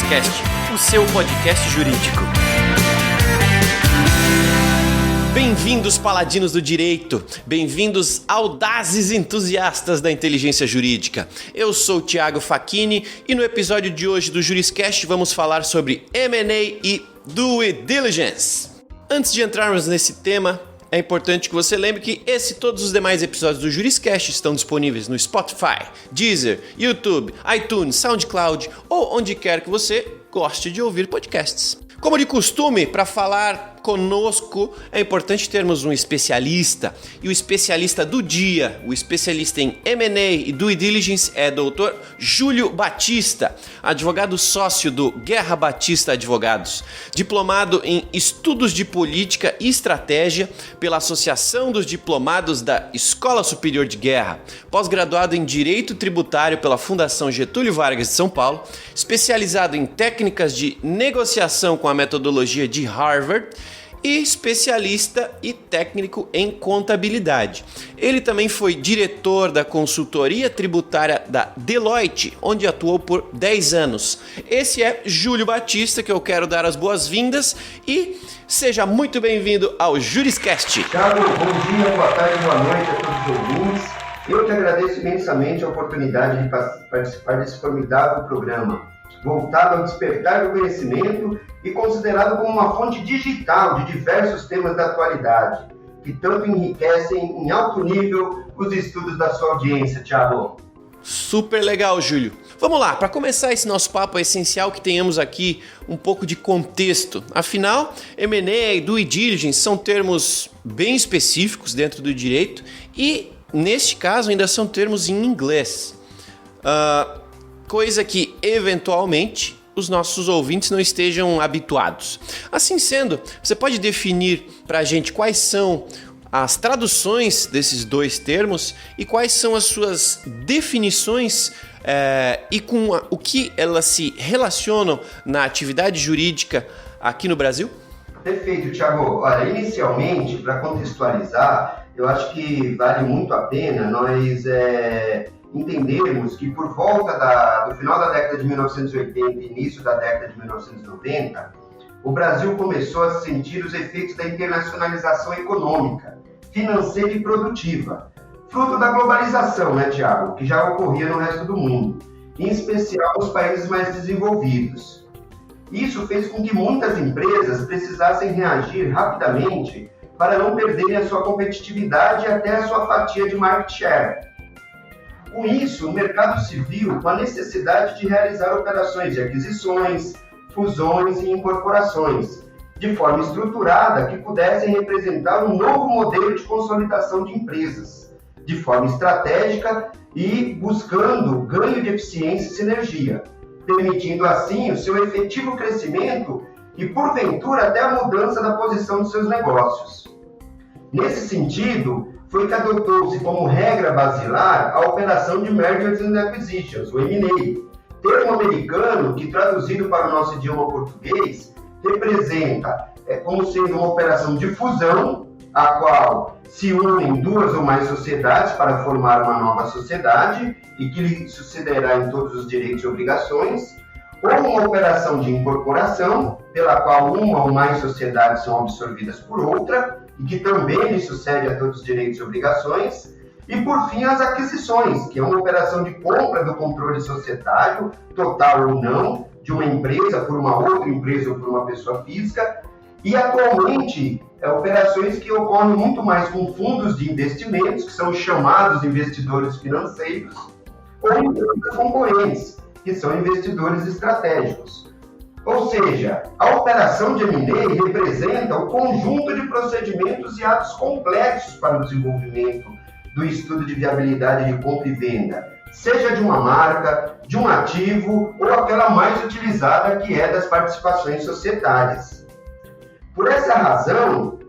Juriscast, o seu podcast jurídico. Bem-vindos, paladinos do direito, bem-vindos, audazes entusiastas da inteligência jurídica. Eu sou o Thiago Facchini e no episódio de hoje do Juriscast vamos falar sobre M&A e Due Diligence. Antes de entrarmos nesse tema, é importante que você lembre que esse e todos os demais episódios do Juriscast estão disponíveis no Spotify, Deezer, YouTube, iTunes, SoundCloud ou onde quer que você goste de ouvir podcasts. Como de costume, para falar conosco, é importante termos um especialista. E o especialista do dia, o especialista em M&A e Due Diligence é Dr. Júlio Batista, advogado sócio do Guerra Batista Advogados, diplomado em Estudos de Política e Estratégia pela Associação dos Diplomados da Escola Superior de Guerra, pós-graduado em Direito Tributário pela Fundação Getúlio Vargas de São Paulo, especializado em técnicas de negociação com a metodologia de Harvard, e especialista e técnico em contabilidade. Ele também foi diretor da consultoria tributária da Deloitte, onde atuou por 10 anos. Esse é Júlio Batista, que eu quero dar as boas-vindas e seja muito bem-vindo ao Juriscast. Thiago, bom dia, boa tarde, boa noite a todos os ouvintes. Eu te agradeço imensamente a oportunidade de participar desse formidável programa, voltado ao despertar do conhecimento e considerado como uma fonte digital de diversos temas da atualidade, que tanto enriquecem em alto nível os estudos da sua audiência, Thiago. Super legal, Júlio. Vamos lá, para começar esse nosso papo é essencial que tenhamos aqui um pouco de contexto. Afinal, M&A e Due Diligence são termos bem específicos dentro do direito e, neste caso, ainda são termos em inglês. Coisa que, eventualmente, os nossos ouvintes não estejam habituados. Assim sendo, você pode definir para a gente quais são as traduções desses dois termos e quais são as suas definições e com o que elas se relacionam na atividade jurídica aqui no Brasil? Perfeito, Thiago. Olha, inicialmente, para contextualizar, eu acho que vale muito a pena nós entendermos que por volta do final da década de 1980 e início da década de 1990, o Brasil começou a sentir os efeitos da internacionalização econômica, financeira e produtiva, fruto da globalização, né, Thiago, que já ocorria no resto do mundo, em especial nos países mais desenvolvidos. Isso fez com que muitas empresas precisassem reagir rapidamente para não perderem a sua competitividade e até a sua fatia de market share. Com isso, o mercado se viu com a necessidade de realizar operações de aquisições, fusões e incorporações, de forma estruturada que pudessem representar um novo modelo de consolidação de empresas, de forma estratégica e buscando ganho de eficiência e sinergia, permitindo assim o seu efetivo crescimento e, porventura, até a mudança da posição de seus negócios. Nesse sentido, foi que adotou-se como regra basilar a operação de Mergers and Acquisitions, o M&A, termo americano que, traduzido para o nosso idioma português, representa como sendo uma operação de fusão, a qual se unem duas ou mais sociedades para formar uma nova sociedade e que lhe sucederá em todos os direitos e obrigações, ou uma operação de incorporação, pela qual uma ou mais sociedades são absorvidas por outra, e que também lhe sucede a todos os direitos e obrigações, e por fim as aquisições, que é uma operação de compra do controle societário, total ou não, de uma empresa por uma outra empresa ou por uma pessoa física, e atualmente operações que ocorrem muito mais com fundos de investimentos, que são chamados investidores financeiros, ou empresas concorrentes, que são investidores estratégicos. Ou seja, a operação de M&A representa o conjunto de procedimentos e atos complexos para o desenvolvimento do estudo de viabilidade de compra e venda, seja de uma marca, de um ativo ou aquela mais utilizada que é das participações societárias. Por essa razão,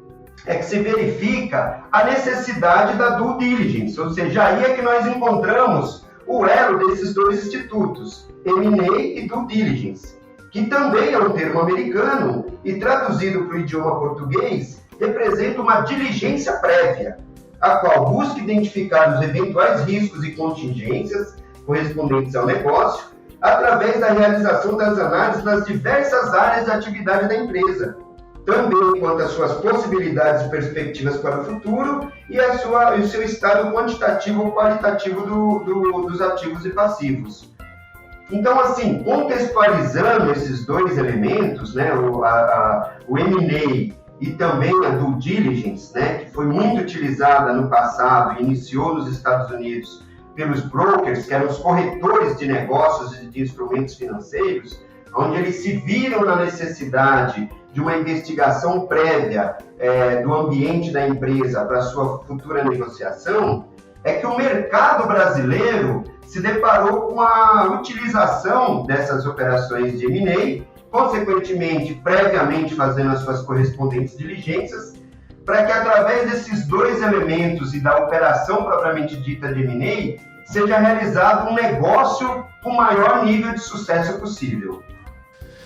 é que se verifica a necessidade da due diligence, ou seja, aí é que nós encontramos o elo desses dois institutos, M&A e due diligence, que também é um termo americano e traduzido para o idioma português, representa uma diligência prévia, a qual busca identificar os eventuais riscos e contingências correspondentes ao negócio através da realização das análises nas diversas áreas de atividade da empresa, também quanto às suas possibilidades e perspectivas para o futuro e o seu estado quantitativo ou qualitativo dos ativos e passivos. Então, assim, contextualizando esses dois elementos, né, o M&A e também a due diligence, né, que foi muito utilizada no passado e iniciou nos Estados Unidos pelos brokers, que eram os corretores de negócios e de instrumentos financeiros, onde eles se viram na necessidade de uma investigação prévia do ambiente da empresa para sua futura negociação, é que o mercado brasileiro se deparou com a utilização dessas operações de M&A, consequentemente, previamente fazendo as suas correspondentes diligências, para que através desses dois elementos e da operação propriamente dita de M&A, seja realizado um negócio com o maior nível de sucesso possível.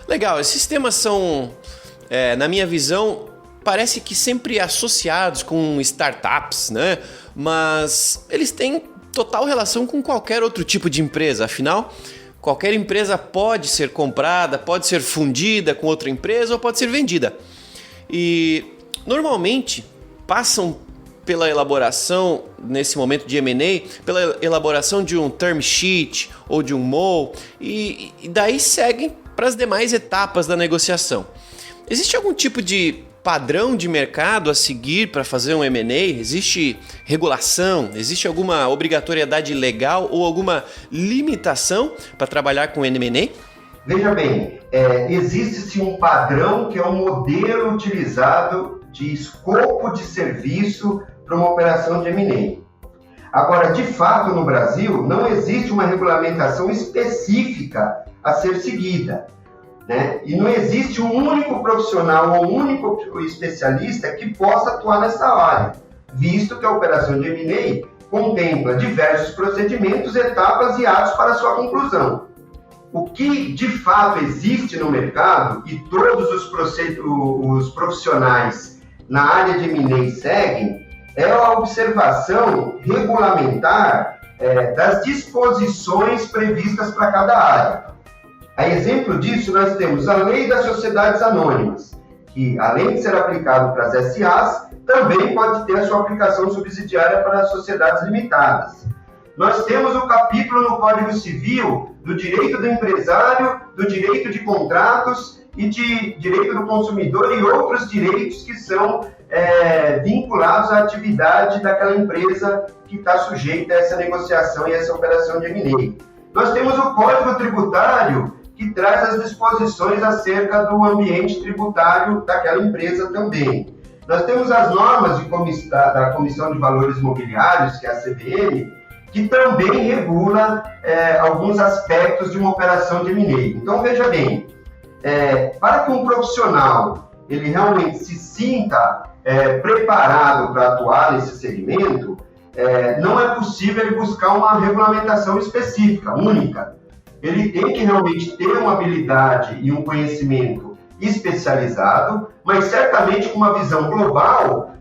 Legal, esses temas são, na minha visão, parece que sempre associados com startups, né? Mas eles têm total relação com qualquer outro tipo de empresa. Afinal, qualquer empresa pode ser comprada, pode ser fundida com outra empresa ou pode ser vendida. E normalmente passam pela elaboração, nesse momento de M&A, pela elaboração de um term sheet ou de um MOU e daí seguem para as demais etapas da negociação. Existe algum tipo de padrão de mercado a seguir para fazer um M&A? Existe regulação? Existe alguma obrigatoriedade legal ou alguma limitação para trabalhar com M&A? Veja bem, existe-se um padrão que é um modelo utilizado de escopo de serviço para uma operação de M&A. Agora, de fato, no Brasil, não existe uma regulamentação específica a ser seguida, né? E não existe um único profissional ou um único especialista que possa atuar nessa área, visto que a operação de M&A contempla diversos procedimentos, etapas e atos para sua conclusão. O que de fato existe no mercado e todos os profissionais na área de M&A seguem é a observação regulamentar das disposições previstas para cada área. A exemplo disso, nós temos a Lei das Sociedades Anônimas, que, além de ser aplicado para as SAs, também pode ter a sua aplicação subsidiária para as sociedades limitadas. Nós temos o capítulo no Código Civil do direito do empresário, do direito de contratos e de direito do consumidor e outros direitos que são vinculados à atividade daquela empresa que está sujeita a essa negociação e essa operação de M&A. Nós temos o Código Tributário, que traz as disposições acerca do ambiente tributário daquela empresa também. Nós temos as normas da Comissão de Valores Mobiliários, que é a CVM, que também regula alguns aspectos de uma operação de M&A. Então, veja bem, para que um profissional ele realmente se sinta preparado para atuar nesse segmento, não é possível ele buscar uma regulamentação específica, única. Ele tem que realmente ter uma habilidade e um conhecimento especializado, mas certamente com uma visão global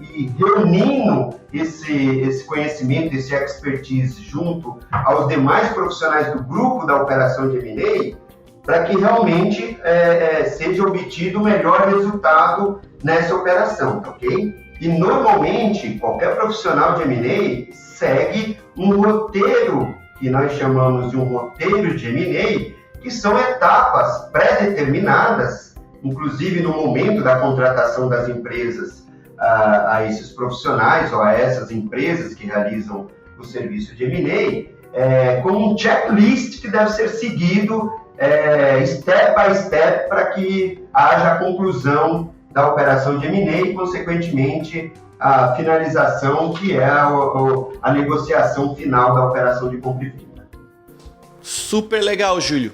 e reunindo esse conhecimento, esse expertise junto aos demais profissionais do grupo da operação de M&A, para que realmente seja obtido o melhor resultado nessa operação, ok? E normalmente qualquer profissional de M&A segue um roteiro que nós chamamos de um roteiro de M&A, que são etapas pré-determinadas, inclusive no momento da contratação das empresas a esses profissionais ou a essas empresas que realizam o serviço de M&A, como um checklist que deve ser seguido step by step para que haja a conclusão da operação de M&A e, consequentemente, a finalização, que é a negociação final da operação de compra e venda. Super legal, Júlio.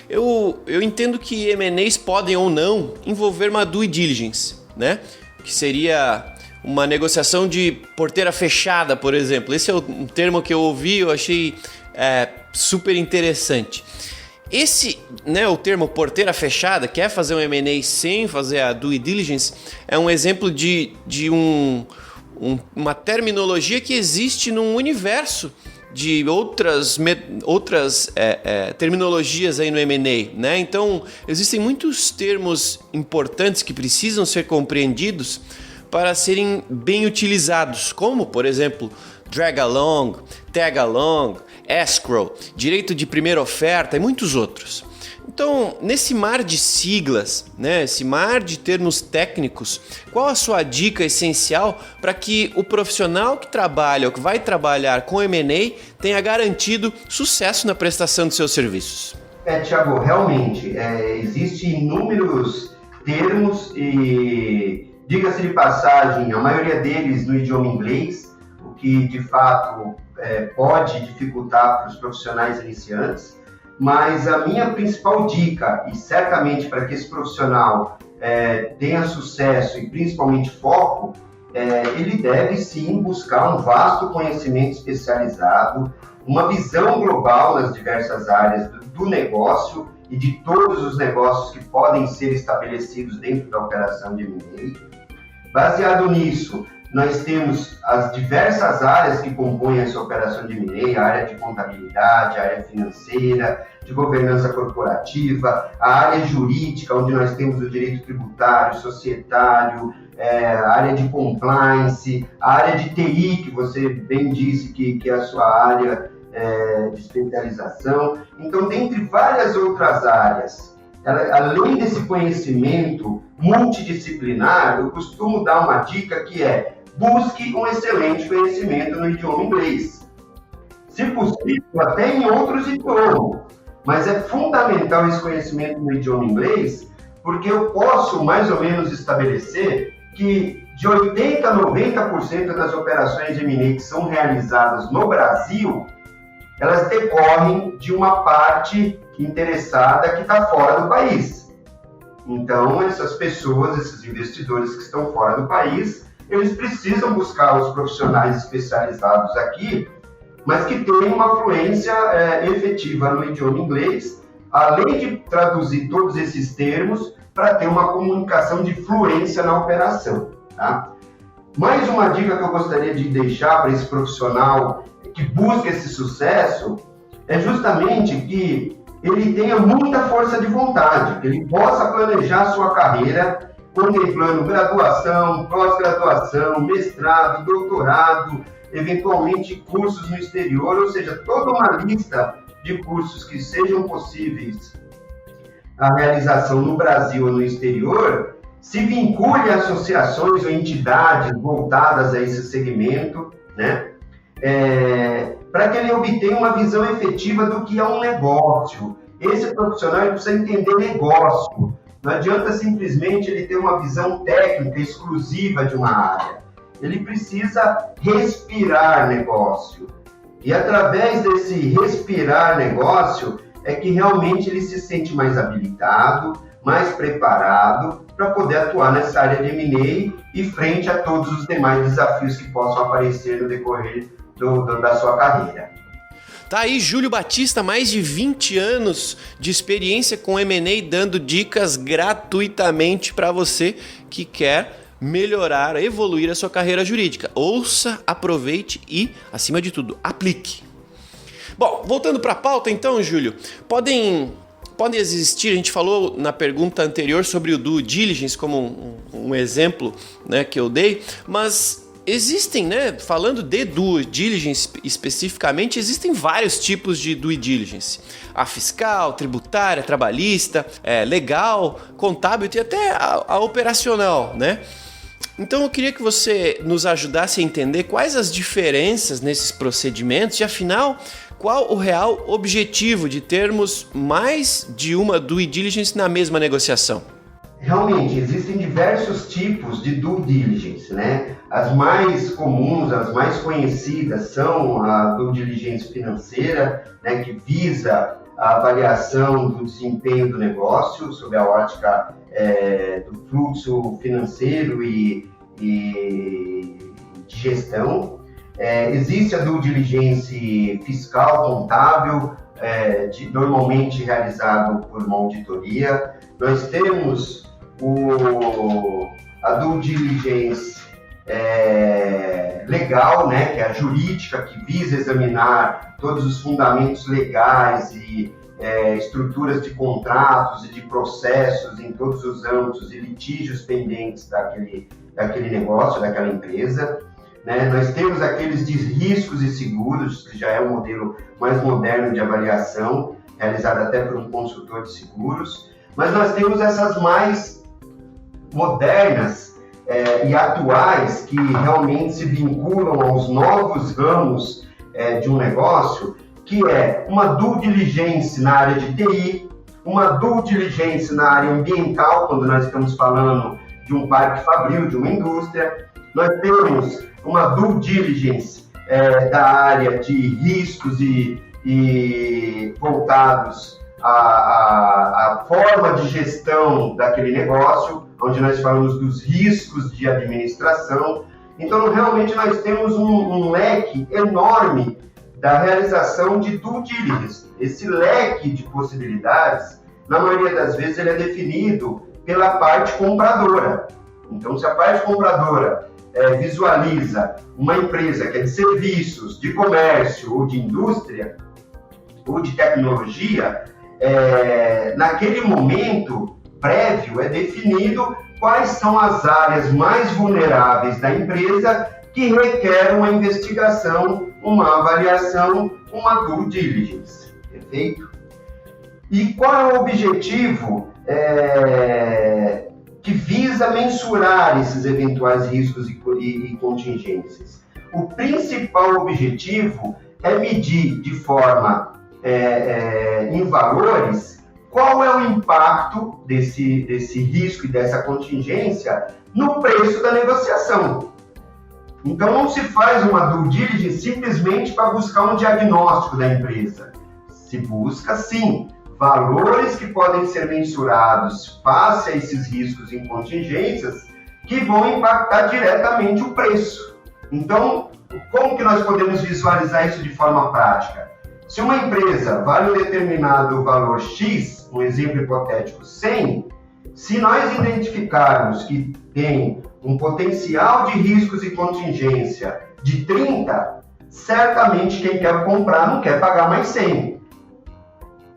Eu entendo que M&As podem ou não envolver uma due diligence, né? Que seria uma negociação de porteira fechada, por exemplo. Esse é um termo que eu ouvi, eu achei super interessante. Esse, né, o termo porteira fechada, quer fazer um M&A sem fazer a due diligence, é um exemplo de uma terminologia que existe num universo de outras terminologias aí no M&A, né? Então, existem muitos termos importantes que precisam ser compreendidos para serem bem utilizados, como, por exemplo, drag along, tag along, escrow, direito de primeira oferta e muitos outros. Então, nesse mar de siglas, né, esse mar de termos técnicos, qual a sua dica essencial para que o profissional que trabalha ou que vai trabalhar com M&A tenha garantido sucesso na prestação de seus serviços? Thiago, realmente, existem inúmeros termos e, diga-se de passagem, a maioria deles no idioma inglês, o que de fato pode dificultar para os profissionais iniciantes. Mas a minha principal dica, e certamente para que esse profissional tenha sucesso e principalmente foco, ele deve sim buscar um vasto conhecimento especializado, uma visão global nas diversas áreas do negócio e de todos os negócios que podem ser estabelecidos dentro da operação de M&A. Baseado nisso, nós temos as diversas áreas que compõem essa operação de M&A, a área de contabilidade, a área financeira, de governança corporativa, a área jurídica, onde nós temos o direito tributário, societário, a área de compliance, a área de TI, que você bem disse que é a sua área de especialização. Então, dentre várias outras áreas, além desse conhecimento multidisciplinar, eu costumo dar uma dica que é: busque um excelente conhecimento no idioma inglês. Se possível, até em outros idiomas. Mas é fundamental esse conhecimento no idioma inglês, porque eu posso mais ou menos estabelecer que de 80% a 90% das operações de M&A que são realizadas no Brasil, elas decorrem de uma parte interessada que está fora do país. Então, essas pessoas, esses investidores que estão fora do país, eles precisam buscar os profissionais especializados aqui, mas que tenham uma fluência efetiva no idioma inglês, além de traduzir todos esses termos para ter uma comunicação de fluência na operação. Tá? Mais uma dica que eu gostaria de deixar para esse profissional que busca esse sucesso é justamente que ele tenha muita força de vontade, que ele possa planejar sua carreira contemplando graduação, pós-graduação, mestrado, doutorado, eventualmente cursos no exterior, ou seja, toda uma lista de cursos que sejam possíveis a realização no Brasil ou no exterior, se vincule a associações ou entidades voltadas a esse segmento, né? Para que ele obtenha uma visão efetiva do que é um negócio. Esse profissional precisa entender negócio. Não adianta simplesmente ele ter uma visão técnica exclusiva de uma área. Ele precisa respirar negócio. E através desse respirar negócio é que realmente ele se sente mais habilitado, mais preparado para poder atuar nessa área de M&A e frente a todos os demais desafios que possam aparecer no decorrer da sua carreira. Tá aí Júlio Batista, mais de 20 anos de experiência com M&A, dando dicas gratuitamente para você que quer melhorar, evoluir a sua carreira jurídica. Ouça, aproveite e, acima de tudo, aplique. Bom, voltando para a pauta então, Júlio, podem existir, a gente falou na pergunta anterior sobre o due diligence como um exemplo, né, que eu dei, mas existem, né, falando de due diligence especificamente, existem vários tipos de due diligence. A fiscal, tributária, trabalhista, legal, contábil e até a operacional, né? Então eu queria que você nos ajudasse a entender quais as diferenças nesses procedimentos e, afinal, qual o real objetivo de termos mais de uma due diligence na mesma negociação. Realmente, existem diversos tipos de due diligence, né? As mais comuns, as mais conhecidas são a due diligence financeira, né, que visa a avaliação do desempenho do negócio sob a ótica do fluxo financeiro e de gestão. Existe a due diligence fiscal contábil, normalmente realizado por uma auditoria. Nós temos a due diligence legal, né, que é a jurídica, que visa examinar todos os fundamentos legais e estruturas de contratos e de processos em todos os âmbitos e litígios pendentes daquele negócio, daquela empresa. Né? Nós temos aqueles de riscos e seguros, que já é um modelo mais moderno de avaliação, realizado até por um consultor de seguros, mas nós temos essas mais modernas e atuais, que realmente se vinculam aos novos ramos de um negócio, que é uma due diligence na área de TI, uma due diligence na área ambiental, quando nós estamos falando de um parque fabril, de uma indústria. Nós temos uma due diligence da área de riscos e voltados à forma de gestão daquele negócio, onde nós falamos dos riscos de administração. Então, realmente, nós temos um leque enorme da realização de due diligence. Esse leque de possibilidades, na maioria das vezes, ele é definido pela parte compradora. Então, se a parte compradora visualiza uma empresa que é de serviços, de comércio ou de indústria ou de tecnologia, naquele momento prévio é definido quais são as áreas mais vulneráveis da empresa que requerem uma investigação, uma avaliação, uma due diligence. Perfeito? E qual é o objetivo que visa mensurar esses eventuais riscos e contingências? O principal objetivo é medir de forma em valores qual é o impacto desse risco e dessa contingência no preço da negociação. Então, não se faz uma due diligence simplesmente para buscar um diagnóstico da empresa. Se busca, sim, valores que podem ser mensurados face a esses riscos e contingências que vão impactar diretamente o preço. Então, como que nós podemos visualizar isso de forma prática? Se uma empresa vale um determinado valor X, um exemplo hipotético 100, se nós identificarmos que tem um potencial de riscos e contingência de 30, certamente quem quer comprar não quer pagar mais 100.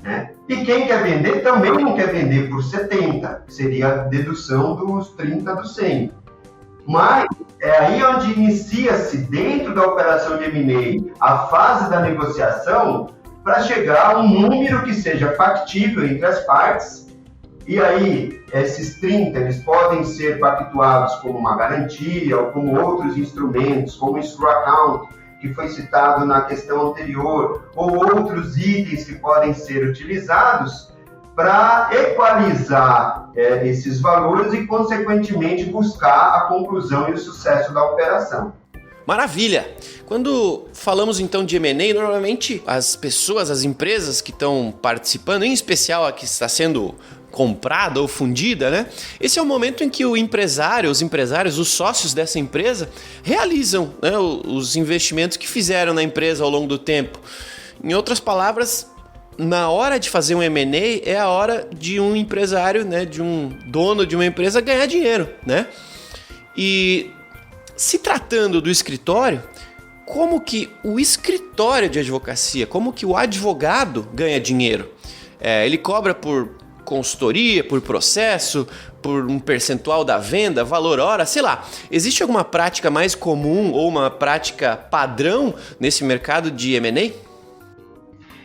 Né? E quem quer vender também não quer vender por 70, que seria a dedução dos 30 do 100. Mas é aí onde inicia-se, dentro da operação de M&A, a fase da negociação para chegar a um número que seja factível entre as partes. E aí, esses 30, eles podem ser pactuados como uma garantia ou como outros instrumentos, como o escrow account, que foi citado na questão anterior, ou outros itens que podem ser utilizados para equalizar esses valores e, consequentemente, buscar a conclusão e o sucesso da operação. Maravilha! Quando falamos então de M&A, normalmente as pessoas, as empresas que estão participando, em especial a que está sendo comprada ou fundida, né? Esse é o momento em que o empresário, os empresários, os sócios dessa empresa realizam, né, os investimentos que fizeram na empresa ao longo do tempo. Em outras palavras, na hora de fazer um M&A é a hora de um empresário, né, de um dono de uma empresa ganhar dinheiro, né? E se tratando do escritório, como que o escritório de advocacia, como que o advogado ganha dinheiro? Ele cobra por consultoria, por processo, por um percentual da venda, valor hora, sei lá. Existe alguma prática mais comum ou uma prática padrão nesse mercado de M&A?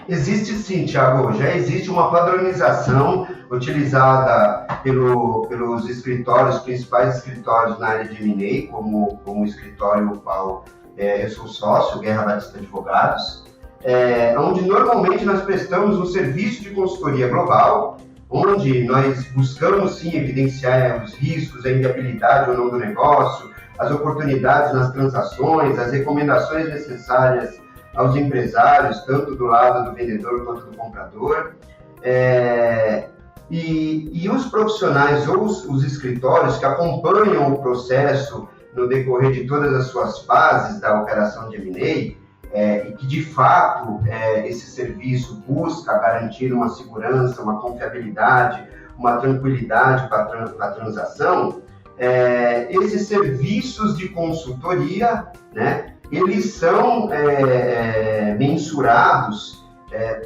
Existe sim, Thiago. Já existe uma padronização utilizada pelos escritórios, principais escritórios na área de M&A, como o escritório ao qual eu sou sócio, Guerra Batista Advogados, onde normalmente nós prestamos um serviço de consultoria global, onde nós buscamos sim evidenciar os riscos, a inviabilidade ou não do negócio, as oportunidades nas transações, as recomendações necessárias aos empresários, tanto do lado do vendedor quanto do comprador. E os profissionais ou os escritórios que acompanham o processo no decorrer de todas as suas fases da operação de M&A, e que de fato esse serviço busca garantir uma segurança, uma confiabilidade, uma tranquilidade para a transação, esses serviços de consultoria, né, eles são mensurados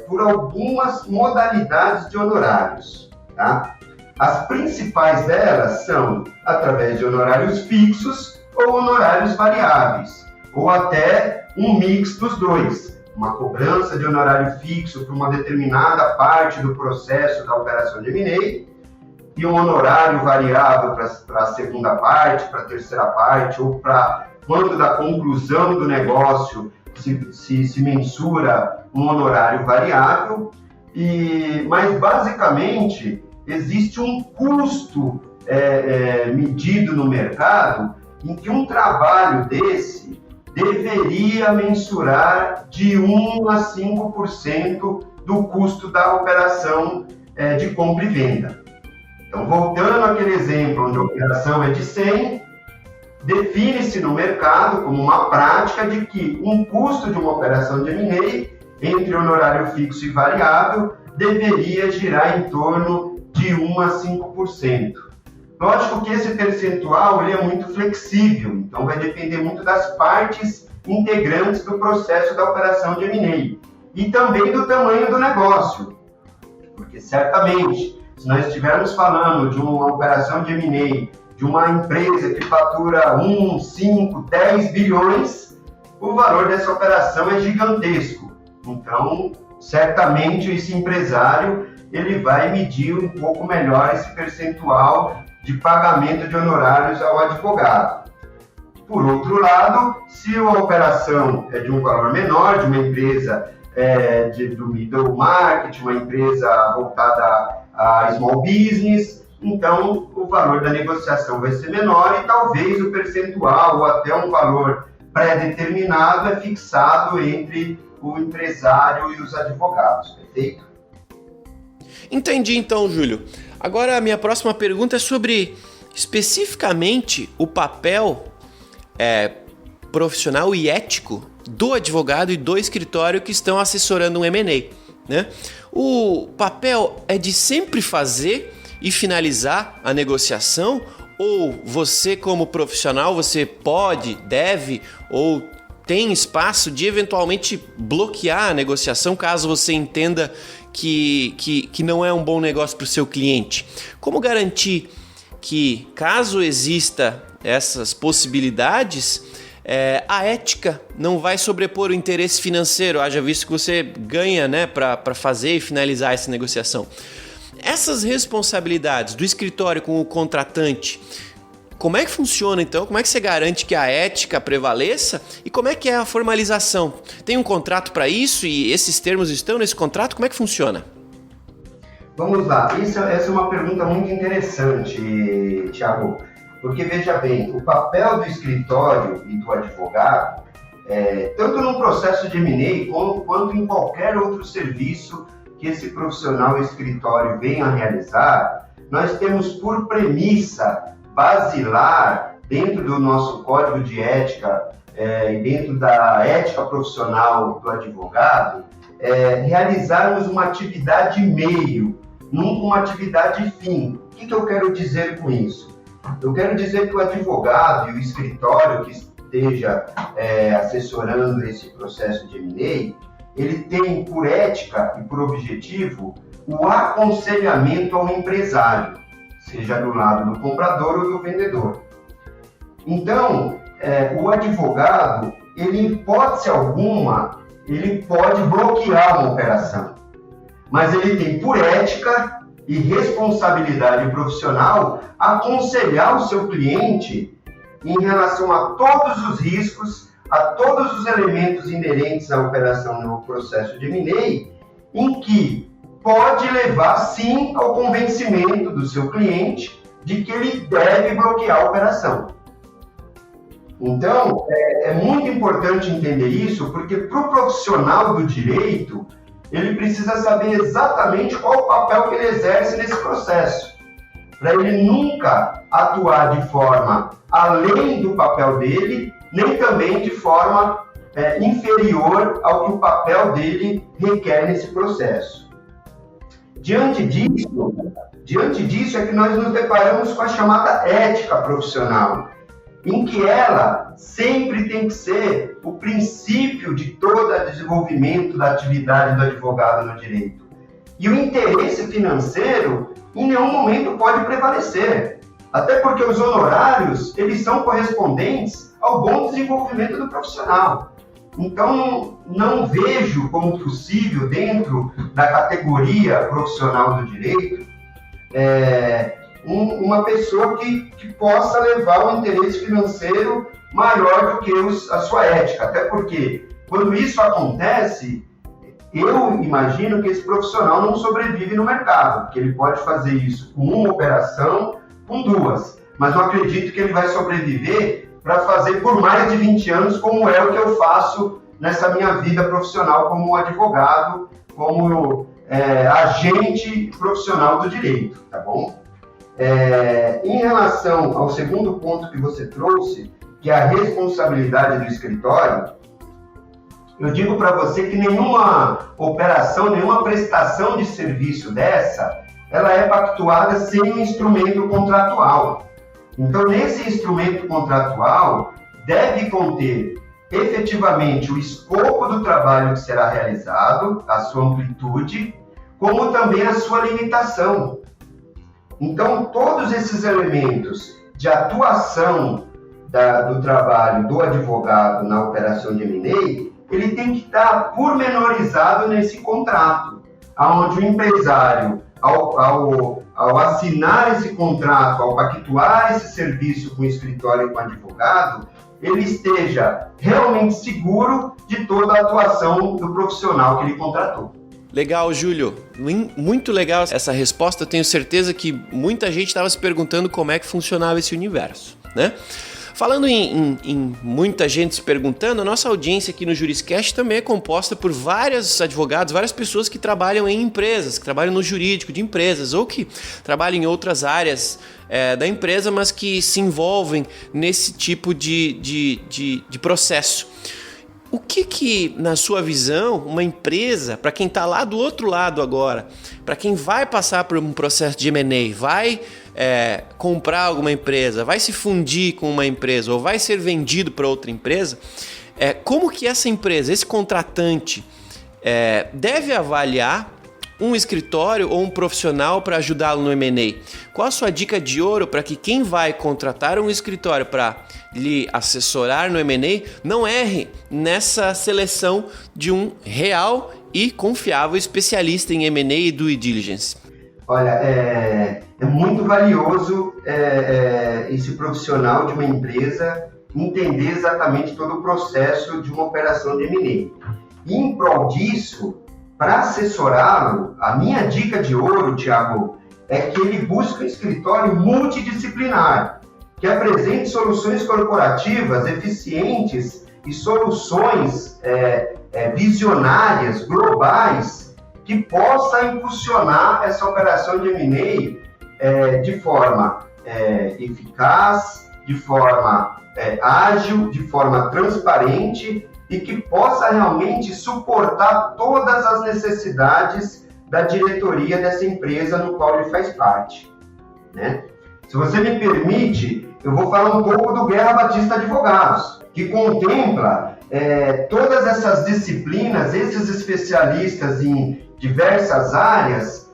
por algumas modalidades de honorários, tá? As principais delas são através de honorários fixos ou honorários variáveis, ou até um mix dos dois, uma cobrança de honorário fixo para uma determinada parte do processo da operação de M&A e um honorário variável para a segunda parte, para a terceira parte, ou para quando da conclusão do negócio se mensura um honorário variável. Mas basicamente existe um custo medido no mercado em que um trabalho desse deveria mensurar de 1 a 5% do custo da operação de compra e venda. Então, voltando àquele exemplo onde a operação é de 100, define-se no mercado como uma prática de que um custo de uma operação de M&A, entre honorário fixo e variável, deveria girar em torno de 1 a 5%. Lógico que esse percentual ele é muito flexível, então vai depender muito das partes integrantes do processo da operação de M&A e também do tamanho do negócio, porque certamente, se nós estivermos falando de uma operação de M&A de uma empresa que fatura 1, 5, 10 bilhões, o valor dessa operação é gigantesco. Então, certamente esse empresário ele vai medir um pouco melhor esse percentual de pagamento de honorários ao advogado. Por outro lado, se a operação é de um valor menor, de uma empresa do middle market, uma empresa voltada a small business, então o valor da negociação vai ser menor e talvez o percentual ou até um valor pré-determinado é fixado entre o empresário e os advogados, perfeito? Entendi então, Júlio. Agora a minha próxima pergunta é sobre especificamente o papel profissional e ético do advogado e do escritório que estão assessorando um M&A, né? O papel é de sempre fazer e finalizar a negociação, ou você como profissional, você pode, deve ou tem espaço de eventualmente bloquear a negociação caso você entenda que não é um bom negócio para o seu cliente? Como garantir que, caso exista essas possibilidades, a ética não vai sobrepor o interesse financeiro, haja visto que você ganha, né, para fazer e finalizar essa negociação? Essas responsabilidades do escritório com o contratante, como é que funciona então? Como é que você garante que a ética prevaleça? E como é que é a formalização? Tem um contrato para isso e esses termos estão nesse contrato? Como é que funciona? Vamos lá, essa é uma pergunta muito interessante, Thiago, porque veja bem, o papel do escritório e do advogado, tanto no processo de M&A quanto em qualquer outro serviço que esse profissional escritório venha a realizar, nós temos por premissa basilar, dentro do nosso código de ética e dentro da ética profissional do advogado, realizarmos uma atividade meio, nunca uma atividade fim. O que eu quero dizer com isso? Eu quero dizer que o advogado e o escritório que esteja assessorando esse processo de M&A, ele tem por ética e por objetivo o aconselhamento ao empresário, seja do lado do comprador ou do vendedor. Então, o advogado, ele, em hipótese alguma, ele pode bloquear uma operação, mas ele tem por ética e responsabilidade profissional aconselhar o seu cliente em relação a todos os riscos, a todos os elementos inerentes à operação no processo de M&A, em que pode levar sim ao convencimento do seu cliente de que ele deve bloquear a operação. Então, é muito importante entender isso, porque para o profissional do direito, ele precisa saber exatamente qual o papel que ele exerce nesse processo, para ele nunca atuar de forma além do papel dele, nem também de forma inferior ao que o papel dele requer nesse processo. Diante disso, Diante disso é que nós nos deparamos com a chamada ética profissional, em que ela sempre tem que ser o princípio de todo o desenvolvimento da atividade do advogado no direito. E o interesse financeiro em nenhum momento pode prevalecer, até porque os honorários eles são correspondentes ao bom desenvolvimento do profissional. Então, não vejo como possível, dentro da categoria profissional do direito, uma pessoa que possa levar o interesse financeiro maior do que a sua ética. Até porque, quando isso acontece, eu imagino que esse profissional não sobrevive no mercado, porque ele pode fazer isso com uma operação, com duas, mas não acredito que ele vai sobreviver para fazer por mais de 20 anos, como é o que eu faço nessa minha vida profissional como advogado, como agente profissional do direito, tá bom? Em relação ao segundo ponto que você trouxe, que é a responsabilidade do escritório, eu digo para você que nenhuma operação, nenhuma prestação de serviço dessa, ela é pactuada sem um instrumento contratual. Então, nesse instrumento contratual, deve conter efetivamente o escopo do trabalho que será realizado, a sua amplitude, como também a sua limitação. Então, todos esses elementos de atuação do trabalho do advogado na operação de M&A, ele tem que estar pormenorizado nesse contrato, onde o empresário, ao assinar esse contrato, ao pactuar esse serviço com o escritório e com o advogado, ele esteja realmente seguro de toda a atuação do profissional que ele contratou. Legal, Júlio. Muito legal essa resposta. Eu tenho certeza que muita gente estava se perguntando como é que funcionava esse universo, né? Falando em muita gente se perguntando, a nossa audiência aqui no Juriscast também é composta por vários advogados, várias pessoas que trabalham em empresas, que trabalham no jurídico de empresas ou que trabalham em outras áreas da empresa, mas que se envolvem nesse tipo de processo. O que, na sua visão, uma empresa, para quem está lá do outro lado agora, para quem vai passar por um processo de M&A, vai comprar alguma empresa, vai se fundir com uma empresa ou vai ser vendido para outra empresa, como que essa empresa, esse contratante, deve avaliar um escritório ou um profissional para ajudá-lo no M&A? Qual a sua dica de ouro para que quem vai contratar um escritório para lhe assessorar no M&A não erre nessa seleção de um real e confiável especialista em M&A e due diligence? Olha, é muito valioso esse profissional de uma empresa entender exatamente todo o processo de uma operação de M&A. E em prol disso, para assessorá-lo, a minha dica de ouro, Thiago, é que ele busque um escritório multidisciplinar, que apresente soluções corporativas eficientes e soluções visionárias, globais, que possa impulsionar essa operação de M&A de forma eficaz, de forma ágil, de forma transparente e que possa realmente suportar todas as necessidades da diretoria dessa empresa no qual ele faz parte, né? Se você me permite, eu vou falar um pouco do Guerra Batista Advogados, que contempla todas essas disciplinas, esses especialistas em diversas áreas,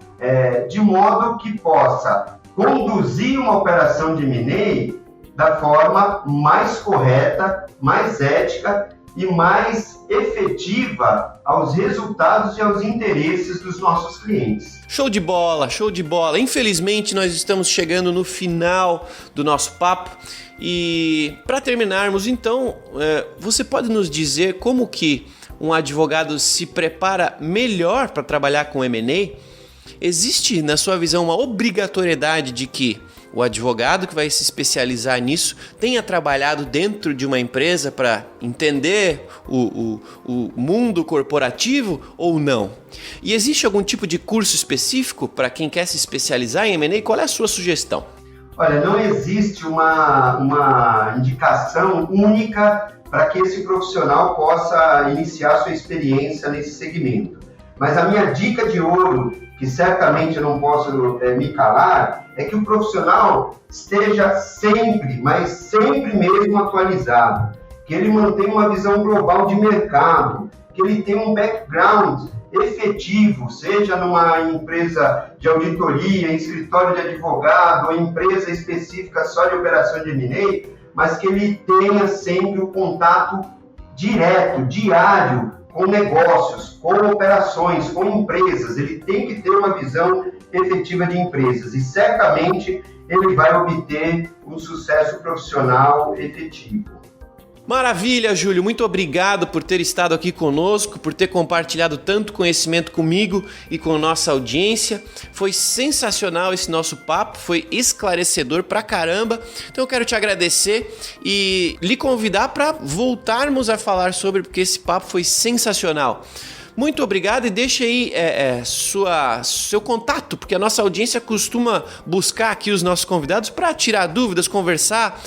de modo que possa conduzir uma operação de M&A da forma mais correta, mais ética e mais efetiva aos resultados e aos interesses dos nossos clientes. Show de bola, show de bola. Infelizmente, nós estamos chegando no final do nosso papo e para terminarmos, então, você pode nos dizer como que um advogado se prepara melhor para trabalhar com M&A? Existe, na sua visão, uma obrigatoriedade de que o advogado que vai se especializar nisso tenha trabalhado dentro de uma empresa para entender o mundo corporativo ou não? E existe algum tipo de curso específico para quem quer se especializar em M&A? Qual é a sua sugestão? Olha, não existe uma indicação única para que esse profissional possa iniciar sua experiência nesse segmento. Mas a minha dica de ouro, que certamente eu não posso me calar, é que o profissional esteja sempre, mas sempre mesmo atualizado, que ele mantenha uma visão global de mercado, que ele tenha um background efetivo, seja numa empresa de auditoria, em escritório de advogado, ou empresa específica só de operação de M&A, mas que ele tenha sempre o contato direto, diário, com negócios, com operações, com empresas. Ele tem que ter uma visão efetiva de empresas e certamente ele vai obter um sucesso profissional efetivo. Maravilha, Júlio, muito obrigado por ter estado aqui conosco, por ter compartilhado tanto conhecimento comigo e com nossa audiência. Foi sensacional esse nosso papo, foi esclarecedor pra caramba. Então eu quero te agradecer e lhe convidar para voltarmos a falar sobre, porque esse papo foi sensacional. Muito obrigado e deixe aí seu contato, porque a nossa audiência costuma buscar aqui os nossos convidados para tirar dúvidas, conversar,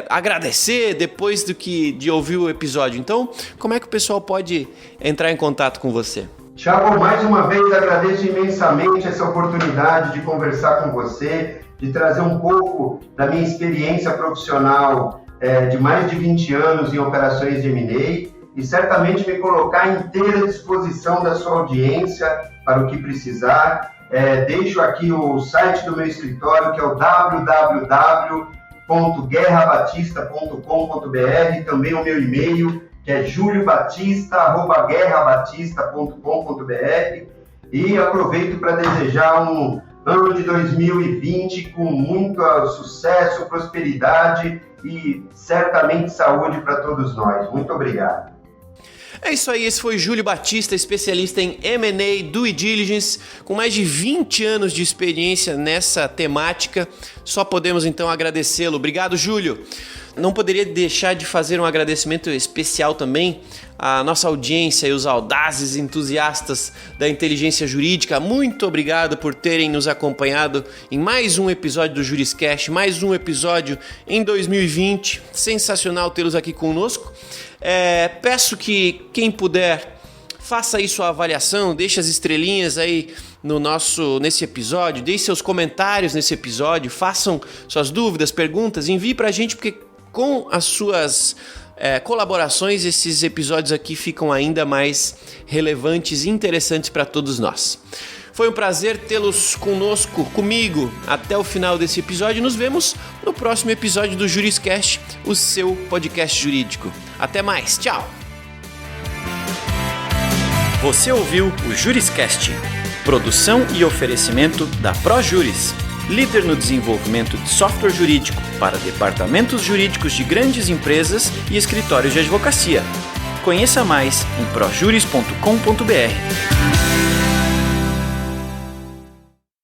agradecer depois de ouvir o episódio. Então, como é que o pessoal pode entrar em contato com você? Thiago, mais uma vez agradeço imensamente essa oportunidade de conversar com você, de trazer um pouco da minha experiência profissional de mais de 20 anos em operações de M&A. E certamente me colocar à inteira disposição da sua audiência para o que precisar. Deixo aqui o site do meu escritório, que é o www.guerrabatista.com.br, também o meu e-mail, que é juliobatista@guerrabatista.com.br, e aproveito para desejar um ano de 2020 com muito sucesso, prosperidade e certamente saúde para todos nós. Muito obrigado. É isso aí, esse foi Júlio Batista, especialista em M&A Due Diligence, com mais de 20 anos de experiência nessa temática. Só podemos então agradecê-lo. Obrigado, Júlio. Não poderia deixar de fazer um agradecimento especial também à nossa audiência e os audazes entusiastas da inteligência jurídica. Muito obrigado por terem nos acompanhado em mais um episódio do Juriscast, mais um episódio em 2020. Sensacional tê-los aqui conosco. Peço que quem puder faça aí sua avaliação, deixe as estrelinhas aí nesse episódio, deixe seus comentários nesse episódio, façam suas dúvidas, perguntas, envie pra gente, porque com as suas colaborações esses episódios aqui ficam ainda mais relevantes e interessantes para todos nós. Foi um prazer tê-los comigo até o final desse episódio. Nos vemos no próximo episódio do Juriscast, o seu podcast jurídico. Até mais, tchau! Você ouviu o Juriscast, produção e oferecimento da ProJuris, líder no desenvolvimento de software jurídico para departamentos jurídicos de grandes empresas e escritórios de advocacia. Conheça mais em projuris.com.br.